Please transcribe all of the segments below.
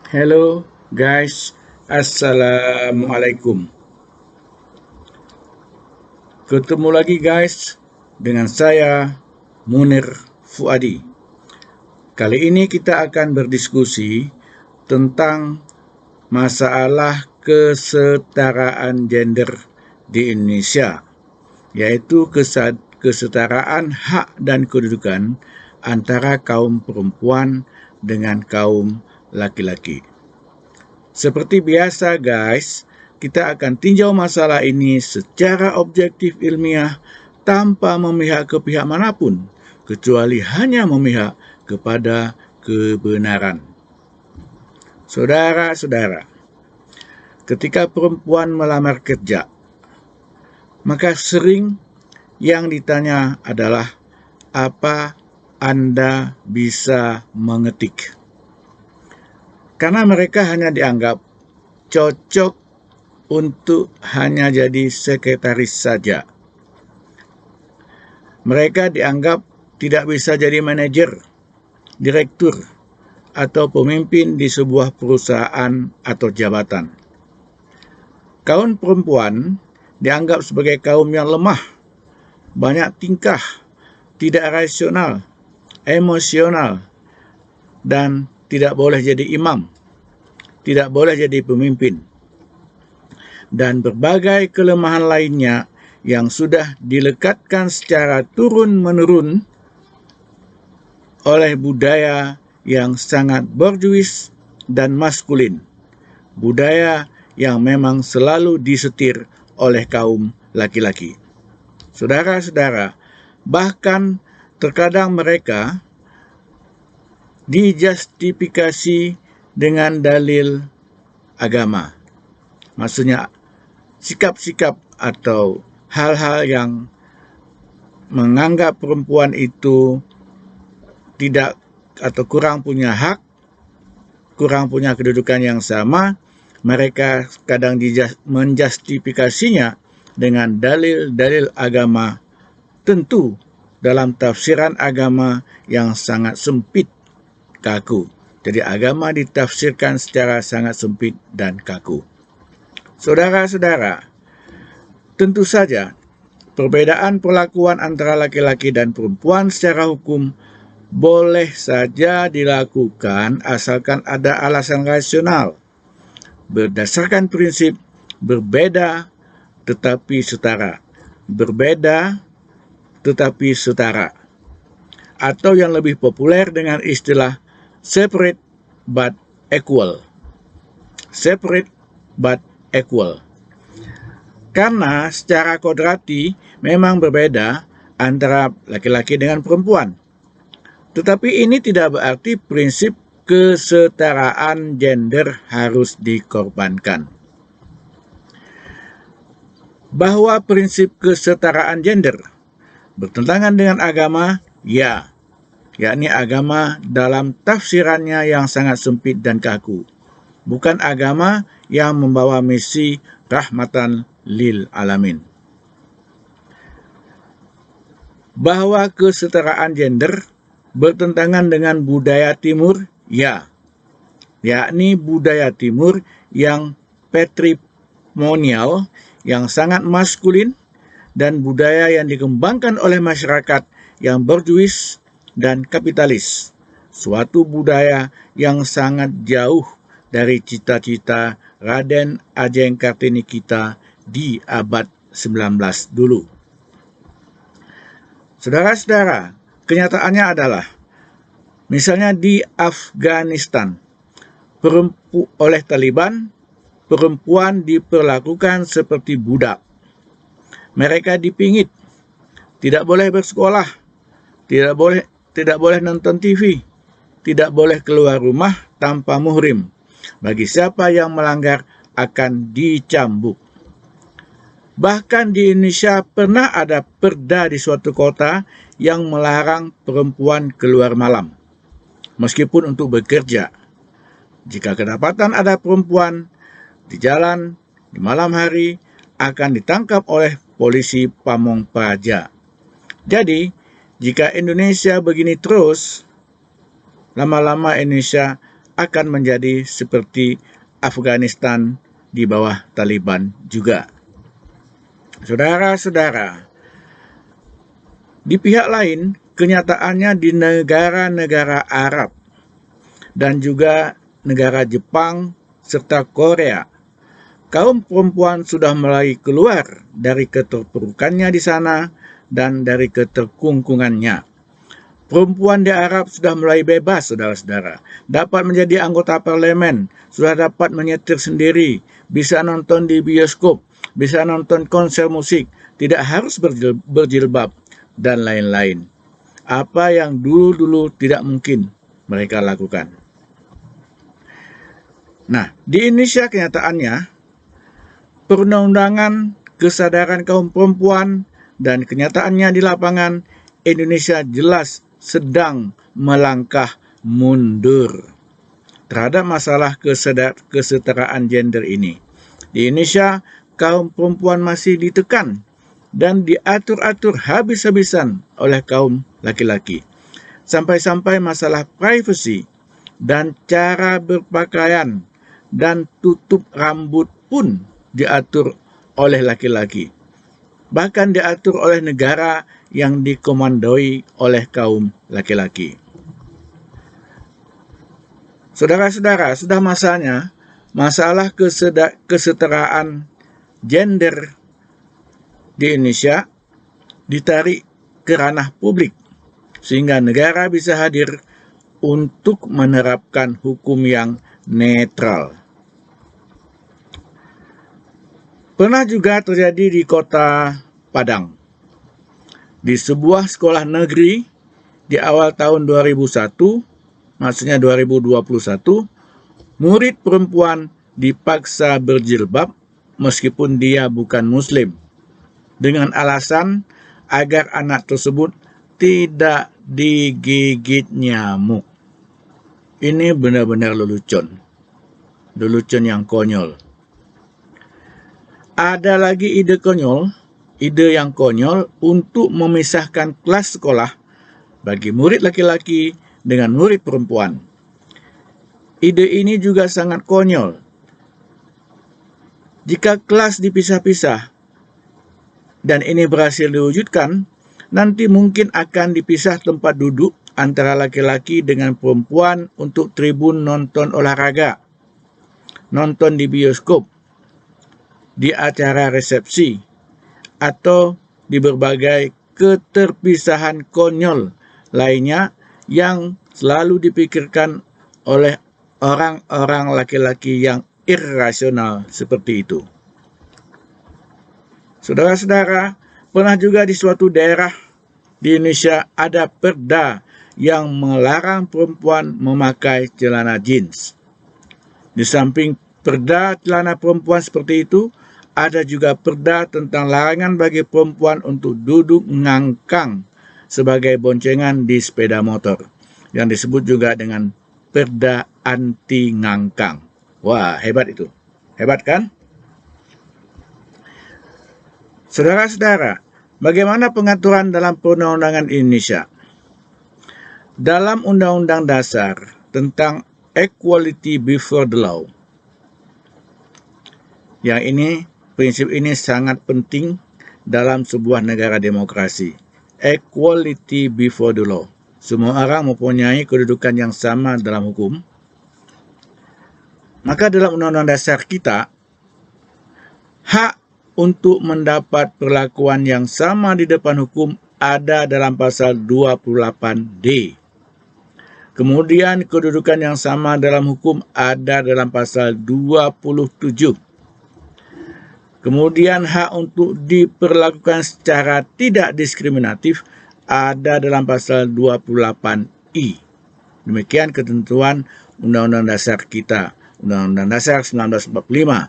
Hello guys, Assalamualaikum. Ketemu lagi guys dengan saya Munir Fuadi. Kali ini kita akan berdiskusi tentang masalah kesetaraan gender di Indonesia, yaitu kesetaraan hak dan kedudukan antara kaum perempuan dengan kaum laki-laki. Seperti biasa guys, kita akan tinjau masalah ini secara objektif ilmiah tanpa memihak ke pihak manapun, kecuali hanya memihak kepada kebenaran. Saudara-saudara, ketika perempuan melamar kerja, maka sering yang ditanya adalah apa Anda bisa mengetik? Karena mereka hanya dianggap cocok untuk hanya jadi sekretaris saja. Mereka dianggap tidak bisa jadi manajer, direktur, atau pemimpin di sebuah perusahaan atau jabatan. Kaum perempuan dianggap sebagai kaum yang lemah, banyak tingkah, tidak rasional, emosional, dan tidak boleh jadi imam, tidak boleh jadi pemimpin, dan berbagai kelemahan lainnya yang sudah dilekatkan secara turun-menurun oleh budaya yang sangat borjuis dan maskulin, budaya yang memang selalu disetir oleh kaum laki-laki. Saudara-saudara, bahkan terkadang mereka dijustifikasi dengan dalil agama. Maksudnya sikap-sikap atau hal-hal yang menganggap perempuan itu tidak atau kurang punya hak, kurang punya kedudukan yang sama, mereka kadang menjustifikasinya dengan dalil-dalil agama, tentu dalam tafsiran agama yang sangat sempit, kaku. Jadi agama ditafsirkan secara sangat sempit dan kaku. Saudara-saudara, tentu saja perbedaan perlakuan antara laki-laki dan perempuan secara hukum boleh saja dilakukan asalkan ada alasan rasional, berdasarkan prinsip berbeda tetapi setara, berbeda tetapi setara, atau yang lebih populer dengan istilah separate but equal. Separate but equal. Karena secara kodrati memang berbeda antara laki-laki dengan perempuan. Tetapi ini tidak berarti prinsip kesetaraan gender harus dikorbankan. Bahwa prinsip kesetaraan gender bertentangan dengan agama, ya, yakni agama dalam tafsirannya yang sangat sempit dan kaku, bukan agama yang membawa misi rahmatan lil alamin. Bahwa kesetaraan gender bertentangan dengan budaya timur, ya, yakni budaya timur yang patrimonial, yang sangat maskulin, dan budaya yang dikembangkan oleh masyarakat yang borjuis dan kapitalis, suatu budaya yang sangat jauh dari cita-cita Raden Ajeng Kartini kita di abad 19 dulu. Saudara-saudara, kenyataannya adalah, misalnya di Afghanistan, oleh Taliban, perempuan diperlakukan seperti budak. Mereka dipingit, tidak boleh bersekolah, tidak boleh nonton TV, tidak boleh keluar rumah tanpa muhrim. Bagi siapa yang melanggar akan dicambuk. Bahkan di Indonesia pernah ada perda di suatu kota yang melarang perempuan keluar malam, meskipun untuk bekerja. Jika kedapatan ada perempuan di jalan di malam hari, akan ditangkap oleh polisi Pamong Praja. Jadi, jika Indonesia begini terus, lama-lama Indonesia akan menjadi seperti Afghanistan di bawah Taliban juga. Saudara-saudara, di pihak lain, kenyataannya di negara-negara Arab dan juga negara Jepang serta Korea, kaum perempuan sudah mulai keluar dari keterpurukannya di sana dan dari keterkungkungannya. Perempuan di Arab sudah mulai bebas, saudara-saudara. Dapat menjadi anggota parlemen, sudah dapat menyetir sendiri, bisa nonton di bioskop, bisa nonton konser musik, tidak harus berjilbab, dan lain-lain. Apa yang dulu-dulu tidak mungkin mereka lakukan. Nah, di Indonesia kenyataannya, perundang-undangan kesadaran kaum perempuan dan kenyataannya di lapangan, Indonesia jelas sedang melangkah mundur terhadap masalah kesetaraan gender ini. Di Indonesia, kaum perempuan masih ditekan dan diatur-atur habis-habisan oleh kaum laki-laki. Sampai-sampai masalah privasi dan cara berpakaian dan tutup rambut pun diatur oleh laki-laki. Bahkan diatur oleh negara yang dikomandoi oleh kaum laki-laki. Saudara-saudara, sudah masanya masalah kesetaraan gender di Indonesia ditarik ke ranah publik, sehingga negara bisa hadir untuk menerapkan hukum yang netral. Pernah juga terjadi di kota Padang. Di sebuah sekolah negeri di awal tahun 2001, maksudnya 2021, murid perempuan dipaksa berjilbab meskipun dia bukan muslim, dengan alasan agar anak tersebut tidak digigit nyamuk. Ini benar-benar lelucon. Lelucon yang konyol. Ada lagi ide yang konyol untuk memisahkan kelas sekolah bagi murid laki-laki dengan murid perempuan. Ide ini juga sangat konyol. Jika kelas dipisah-pisah dan ini berhasil diwujudkan, nanti mungkin akan dipisah tempat duduk antara laki-laki dengan perempuan untuk tribun nonton olahraga, nonton di bioskop, di acara resepsi, atau di berbagai keterpisahan konyol lainnya yang selalu dipikirkan oleh orang-orang laki-laki yang irrasional seperti itu. Saudara-saudara, pernah juga di suatu daerah di Indonesia ada perda yang melarang perempuan memakai celana jeans. Di samping perda celana perempuan seperti itu, ada juga perda tentang larangan bagi perempuan untuk duduk ngangkang sebagai boncengan di sepeda motor, yang disebut juga dengan perda anti ngangkang. Wah, hebat itu. Hebat kan? Saudara-saudara, bagaimana pengaturan dalam perundang-undangan Indonesia? Dalam Undang-Undang Dasar tentang Equality Before the Law, yang ini, prinsip ini sangat penting dalam sebuah negara demokrasi. Equality before the law. Semua orang mempunyai kedudukan yang sama dalam hukum. Maka dalam Undang-Undang Dasar kita, hak untuk mendapat perlakuan yang sama di depan hukum ada dalam pasal 28D. Kemudian kedudukan yang sama dalam hukum ada dalam pasal 27. Kemudian hak untuk diperlakukan secara tidak diskriminatif ada dalam pasal 28I. Demikian ketentuan Undang-Undang Dasar kita, Undang-Undang Dasar 1945.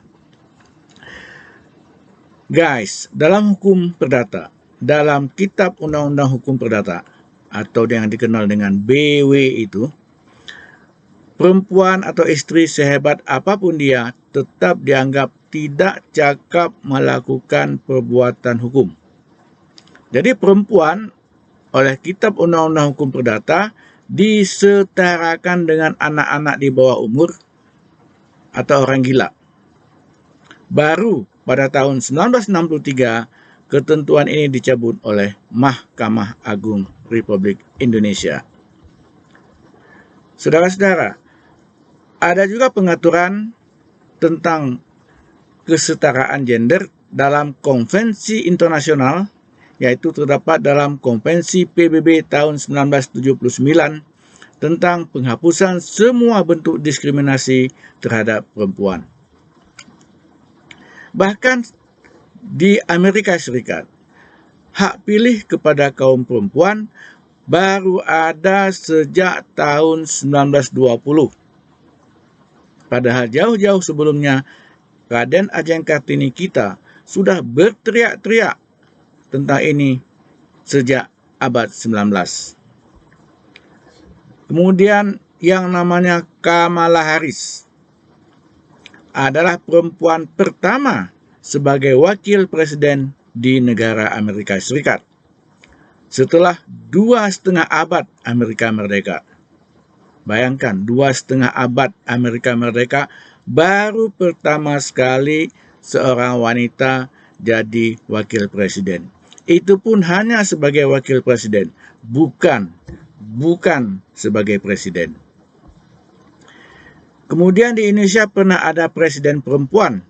Guys, dalam hukum perdata, dalam Kitab Undang-Undang Hukum Perdata, atau yang dikenal dengan BW itu, perempuan atau istri sehebat apapun dia tetap dianggap tidak cakap melakukan perbuatan hukum. Jadi perempuan oleh Kitab Undang-Undang Hukum Perdata disetarakan dengan anak-anak di bawah umur atau orang gila. Baru pada tahun 1963, ketentuan ini dicabut oleh Mahkamah Agung Republik Indonesia. Saudara-saudara, ada juga pengaturan tentang kesetaraan gender dalam konvensi internasional, yaitu terdapat dalam Konvensi PBB tahun 1979 tentang penghapusan semua bentuk diskriminasi terhadap perempuan. Bahkan di Amerika Serikat, hak pilih kepada kaum perempuan baru ada sejak tahun 1920. Padahal jauh-jauh sebelumnya, Raden Ajeng Kartini kita sudah berteriak-teriak tentang ini sejak abad 19. Kemudian yang namanya Kamala Harris adalah perempuan pertama sebagai wakil presiden di negara Amerika Serikat setelah 2,5 abad Amerika merdeka. Bayangkan, 2,5 abad Amerika merdeka, baru pertama sekali seorang wanita jadi wakil presiden. Itu pun hanya sebagai wakil presiden, bukan sebagai presiden. Kemudian di Indonesia pernah ada presiden perempuan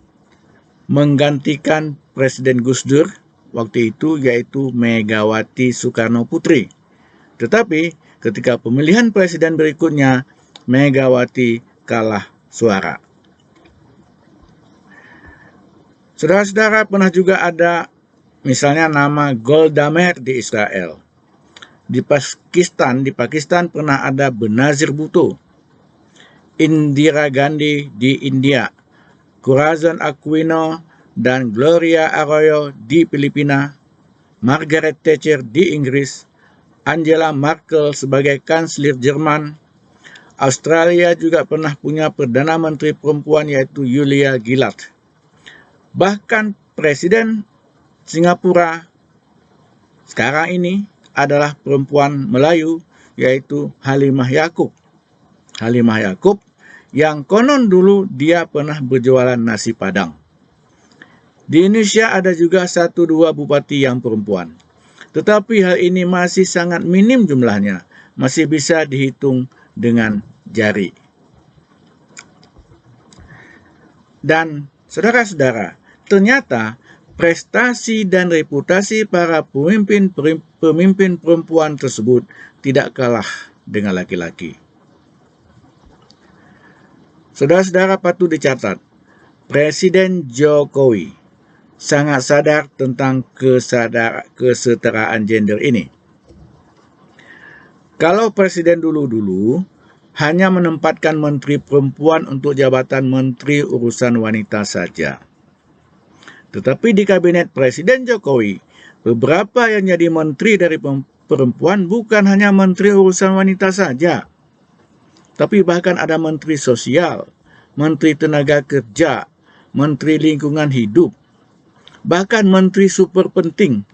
menggantikan Presiden Gus Dur waktu itu, yaitu Megawati Soekarno Putri. Tetapi ketika pemilihan presiden berikutnya, Megawati kalah suara. Saudara-saudara, pernah juga ada misalnya nama Golda Meir di Israel. Di Pakistan pernah ada Benazir Bhutto, Indira Gandhi di India, Corazon Aquino dan Gloria Arroyo di Filipina, Margaret Thatcher di Inggris, Angela Merkel sebagai kanselir Jerman. Australia juga pernah punya Perdana Menteri perempuan, yaitu Julia Gillard. Bahkan Presiden Singapura sekarang ini adalah perempuan Melayu, yaitu Halimah Yacob. Halimah Yacob yang konon dulu dia pernah berjualan nasi Padang. Di Indonesia ada juga 1-2 bupati yang perempuan. Tetapi hal ini masih sangat minim jumlahnya, masih bisa dihitung dengan jari. Dan saudara-saudara, ternyata prestasi dan reputasi para pemimpin perempuan tersebut tidak kalah dengan laki-laki. Saudara-saudara, patut dicatat, Presiden Jokowi sangat sadar tentang kesetaraan gender ini. Kalau presiden dulu-dulu hanya menempatkan menteri perempuan untuk jabatan menteri urusan wanita saja. Tetapi di kabinet Presiden Jokowi, beberapa yang jadi menteri dari perempuan bukan hanya menteri urusan wanita saja, tapi bahkan ada menteri sosial, menteri tenaga kerja, menteri lingkungan hidup, bahkan menteri super penting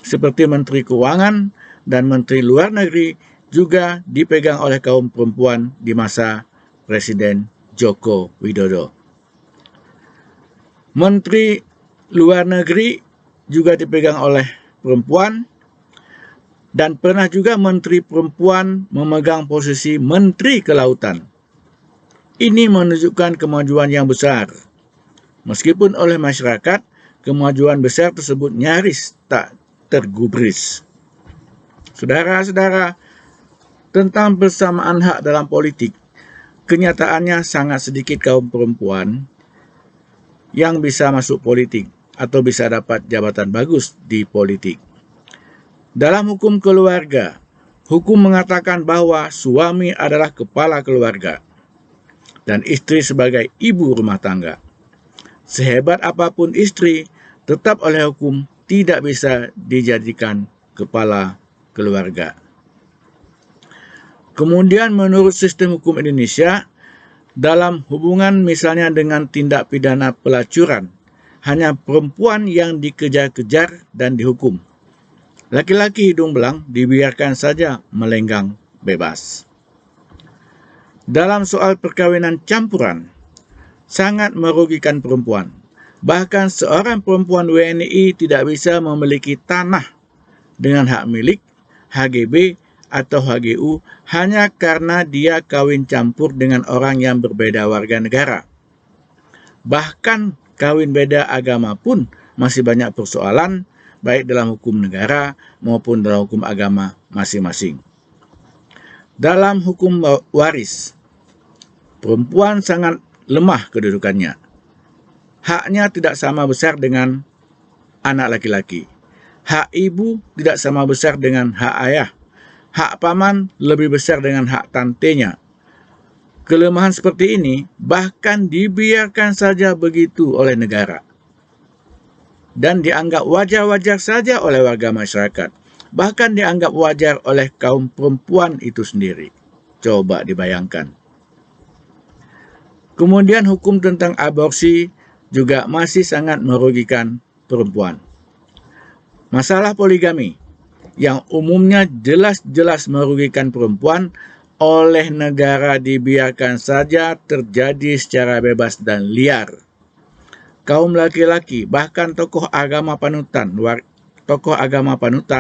seperti menteri keuangan dan menteri luar negeri juga dipegang oleh kaum perempuan di masa Presiden Joko Widodo. Menteri luar negeri juga dipegang oleh perempuan, dan pernah juga menteri perempuan memegang posisi menteri kelautan. Ini menunjukkan kemajuan yang besar. Meskipun oleh masyarakat, kemajuan besar tersebut nyaris tak tergubris. Saudara-saudara, tentang persamaan hak dalam politik, kenyataannya sangat sedikit kaum perempuan yang bisa masuk politik atau bisa dapat jabatan bagus di politik. Dalam hukum keluarga, hukum mengatakan bahwa suami adalah kepala keluarga dan istri sebagai ibu rumah tangga. Sehebat apapun istri, tetap oleh hukum tidak bisa dijadikan kepala keluarga. Kemudian menurut sistem hukum Indonesia, dalam hubungan misalnya dengan tindak pidana pelacuran, hanya perempuan yang dikejar-kejar dan dihukum. Laki-laki hidung belang dibiarkan saja melenggang bebas. dalam soal perkawinan campuran sangat merugikan perempuan. Bahkan seorang perempuan WNI tidak bisa memiliki tanah dengan hak milik, HGB, atau HGU hanya karena dia kawin campur dengan orang yang berbeda warga negara. Bahkan kawin beda agama pun masih banyak persoalan, baik dalam hukum negara maupun dalam hukum agama masing-masing. Dalam hukum waris, perempuan sangat lemah kedudukannya. Haknya tidak sama besar dengan anak laki-laki. Hak ibu tidak sama besar dengan hak ayah. Hak paman lebih besar dengan hak tantenya. Kelemahan seperti ini bahkan dibiarkan saja begitu oleh negara. Dan dianggap wajar-wajar saja oleh warga masyarakat. Bahkan dianggap wajar oleh kaum perempuan itu sendiri. Coba dibayangkan. Kemudian hukum tentang aborsi juga masih sangat merugikan perempuan. Masalah poligami yang umumnya jelas-jelas merugikan perempuan oleh negara dibiarkan saja terjadi secara bebas dan liar. Kaum laki-laki, bahkan tokoh agama panutan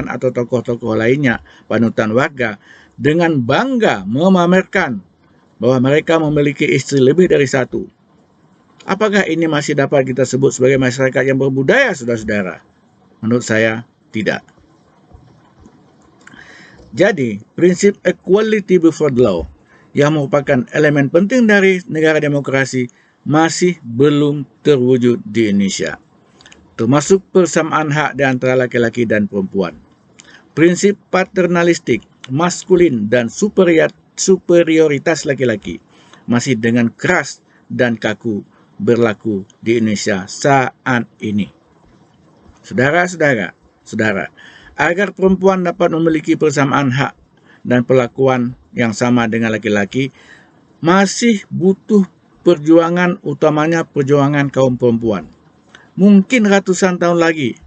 atau tokoh-tokoh lainnya panutan warga dengan bangga memamerkan bahwa mereka memiliki istri lebih dari satu. Apakah ini masih dapat kita sebut sebagai masyarakat yang berbudaya, saudara-saudara? Menurut saya, tidak. Jadi, prinsip equality before the law yang merupakan elemen penting dari negara demokrasi masih belum terwujud di Indonesia, termasuk persamaan hak di antara laki-laki dan perempuan. Prinsip paternalistik, maskulin, dan superioritas laki-laki masih dengan keras dan kaku berlaku di Indonesia saat ini. Saudara, agar perempuan dapat memiliki persamaan hak dan perlakuan yang sama dengan laki-laki, masih butuh perjuangan, utamanya perjuangan kaum perempuan. Mungkin ratusan tahun lagi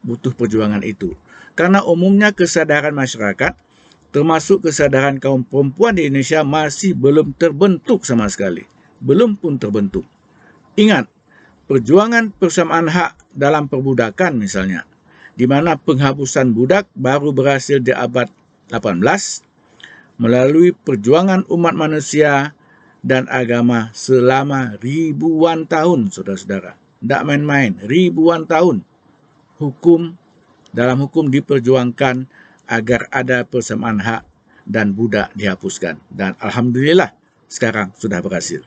butuh perjuangan itu. Karena umumnya kesadaran masyarakat, termasuk kesadaran kaum perempuan di Indonesia, masih belum terbentuk sama sekali. Belum pun terbentuk. Ingat, perjuangan persamaan hak dalam perbudakan misalnya, di mana penghapusan budak baru berhasil di abad 18 melalui perjuangan umat manusia dan agama selama ribuan tahun, saudara-saudara. Tidak main-main, ribuan tahun. Dalam hukum diperjuangkan agar ada persamaan hak dan budak dihapuskan. Dan alhamdulillah sekarang sudah berhasil.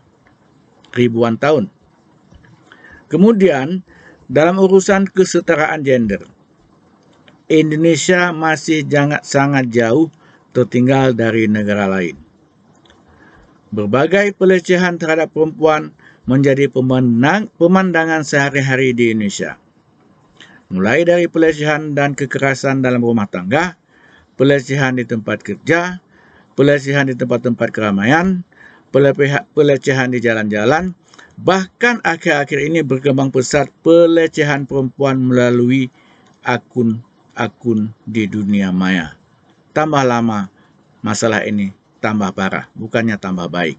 Ribuan tahun. Kemudian dalam urusan kesetaraan gender, Indonesia masih sangat jauh tertinggal dari negara lain. Berbagai pelecehan terhadap perempuan menjadi pemandangan sehari-hari di Indonesia. Mulai dari pelecehan dan kekerasan dalam rumah tangga, pelecehan di tempat kerja, pelecehan di tempat-tempat keramaian, pelecehan di jalan-jalan, bahkan akhir-akhir ini berkembang pesat pelecehan perempuan melalui akun di dunia maya. Tambah lama, masalah ini tambah parah, bukannya tambah baik.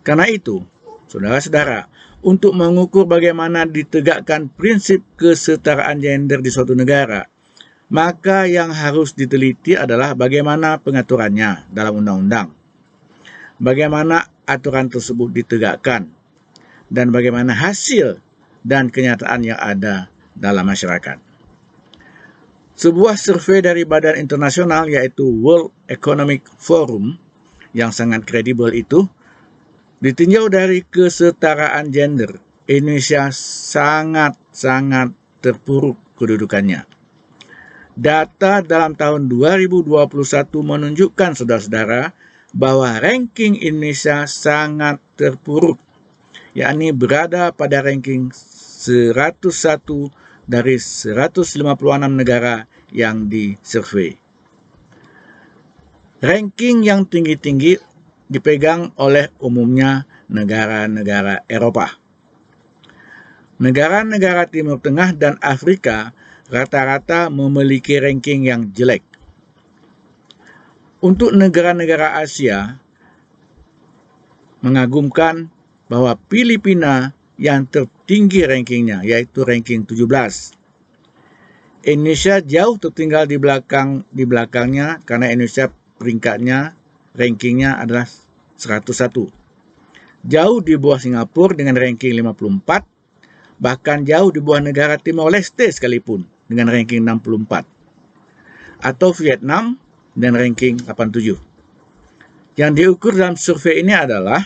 Karena itu, saudara-saudara, untuk mengukur bagaimana ditegakkan prinsip kesetaraan gender di suatu negara, maka yang harus diteliti adalah bagaimana pengaturannya dalam undang-undang, bagaimana aturan tersebut ditegakkan, dan bagaimana hasil dan kenyataan yang ada dalam masyarakat. Sebuah survei dari badan internasional yaitu World Economic Forum yang sangat kredibel itu, ditinjau dari kesetaraan gender, Indonesia sangat terpuruk kedudukannya. Data dalam tahun 2021 menunjukkan, saudara-saudara, bahwa ranking Indonesia sangat terpuruk, yakni berada pada ranking 101 dari 156 negara yang disurvei. Ranking yang tinggi-tinggi dipegang oleh umumnya negara-negara Eropa. Negara-negara Timur Tengah dan Afrika rata-rata memiliki ranking yang jelek. Untuk negara-negara Asia, mengagumkan bahwa Filipina yang tertinggi rankingnya, yaitu ranking 17. Indonesia jauh tertinggal di belakangnya karena Indonesia peringkatnya, rankingnya adalah 101. Jauh di bawah Singapura dengan ranking 54, bahkan jauh di bawah negara Timor Leste sekalipun dengan ranking 64. Atau Vietnam dan ranking 87. Yang diukur dalam survei ini adalah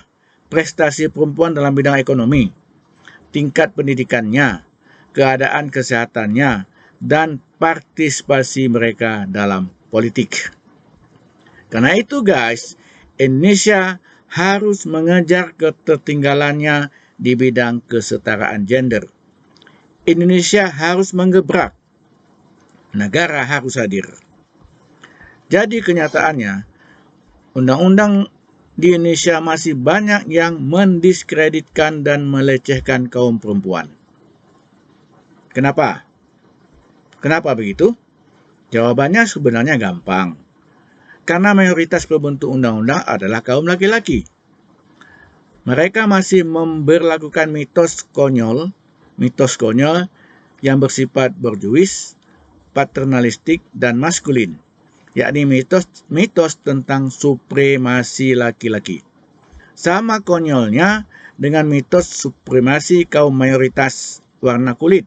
prestasi perempuan dalam bidang ekonomi, tingkat pendidikannya, keadaan kesehatannya, dan partisipasi mereka dalam politik. Karena itu guys, Indonesia harus mengejar ketertinggalannya di bidang kesetaraan gender. Indonesia harus menggebrak. Negara harus hadir. Jadi kenyataannya, undang-undang di Indonesia masih banyak yang mendiskreditkan dan melecehkan kaum perempuan. Kenapa? Kenapa begitu? Jawabannya sebenarnya gampang. Karena mayoritas pembentuk undang-undang adalah kaum laki-laki. Mereka masih memberlakukan mitos konyol yang bersifat borjuis, paternalistik, dan maskulin, yakni mitos tentang supremasi laki-laki. Sama konyolnya dengan mitos supremasi kaum mayoritas warna kulit,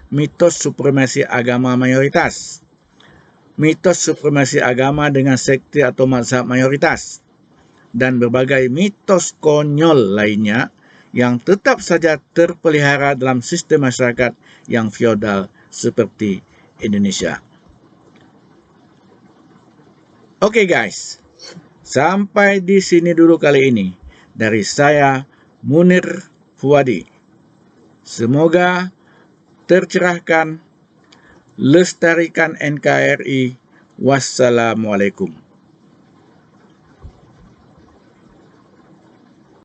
mitos supremasi agama mayoritas, mitos supremasi agama dengan sekte atau mazhab mayoritas, dan berbagai mitos konyol lainnya yang tetap saja terpelihara dalam sistem masyarakat yang feodal seperti Indonesia. Oke guys, sampai di sini dulu kali ini dari saya, Munir Fuadi. Semoga tercerahkan, lestarikan NKRI. Wassalamualaikum.